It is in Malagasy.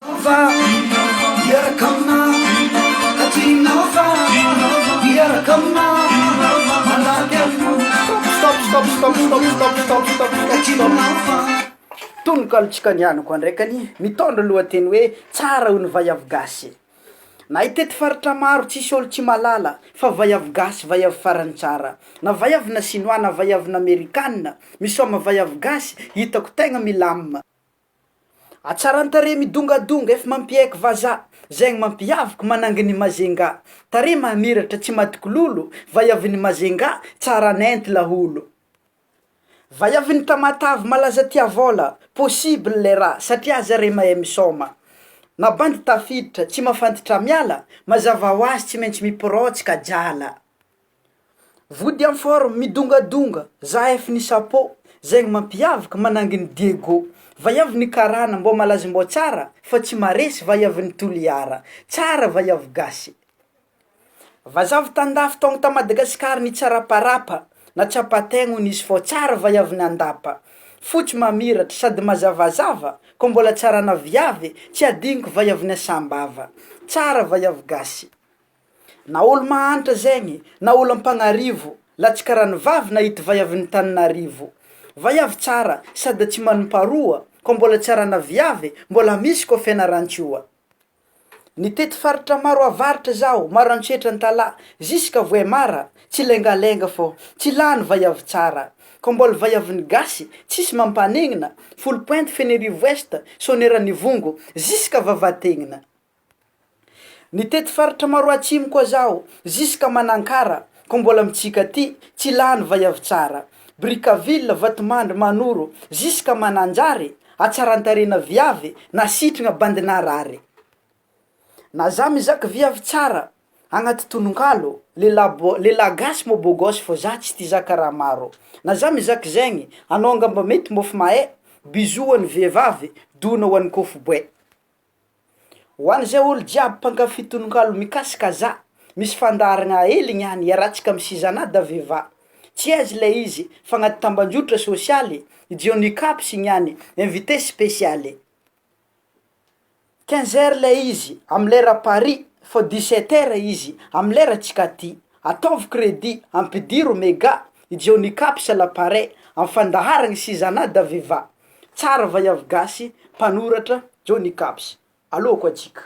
Va, miaraka aminahy, katinao va, miaraka aminahy, malaky aminao. Stop. Katinao va. Tonokalotsika nianako andraikany mitondra lohateny hoe tsara ho ny vaiavy gasy. Na itety faritra maro tsisy olo tsy malala fa vaiavy gasy vaiavy farany tsara. Na vaiavina chinois na vaiavina amerikanina misaoma vaiavy gasy hitako tegna milamina. Atsaran-tarehy midongadonga efa mampihaiky vazaha, zegny mampiavaka manangy mazenga. Tarehy mamiratra tsy madikololo, vaiavin'ny mazenga tsara nenty laholo. Vaiavin'ny Tamatavy malaza tia vola, possible le raha satria zare mahay misaoma. Na bandy tafiditra tsy mahafantatra miala, mazava ho azy tsy maintsy miporaotsika jala. Vody amin'ny forme midongadonga, za efa nisapo, zegny mampiavaka manangy Diego. Vaiavin'ny karana mbô malaza mbô tsara, fa tsy maresy vaiavin'ny Toliara, tsara vaiavy gasy. Vazavy tandafy tonga ta Madagasikara nitsaraparapa, natsapategno nisy fô tsara vaiavin'ny andapa. Fotsy mamiratra sady mazavazava, ko mbola tsara naviavy, tsy adignoko vaiavin'ny Asambava, tsara vaiavy gasy. Na olo mahantra zegny, na olo ampanarivo, latsaka rano vavy nahita vaiavin'ny Tananarivo. Vaiavy tsara sady tsy manimparoa, ko mbola tsara naviavy, mbola misy koa fianaran-tsoa. Nitety faritra maro avaritra zaho, maro antsetra antala, ziska Voemara, tsy lengalenga fô, tsy lany vaiavy tsara. Ko mbola vaiavin'ny gasy, tsisy mampanegnina, folo pointe Fenerivo Ouest, Soneranivongo, ziska Vavategnina. Nitety faritra maro atsimo koa zaho, ziska Manankara, ko mbola mitsika ty, tsy lany vaiavy tsara. Brickaville, Vatomandry, Manoro, ziska Mananjary, atsaran-tarena viavy, nasitrana bandinarary. Na za mizaka viavy tsara agnaty tononkalo, lehilahy gasy mo beau gosse fô za tsy tia zaka raha maro. Na za mizaka zegny, anao angamba mety mofo mahay, bisou ho an'ny vehivavy, dona ho an'ny kôfiboay. Ho an'izay olo jiaby mpankafy tononkalo mikasika za, misy fandaharagna hely niany iarahantsika amin'ny sizanahy daveva. Tsy aiza le izy, fa agnaty tambajotra sosialy, Johnny Caps niany, invité spécial. 15h le izy, amy lera Paris, fô 17h izy, amy lera tsika ty. Ataovy crédit, ampidiro méga, Johnny Caps l'appareil, amy fandaharagna sizanahy daveva. Tsara vaiavy gasy, mpanoratra Johnny Caps. Alôko atsika.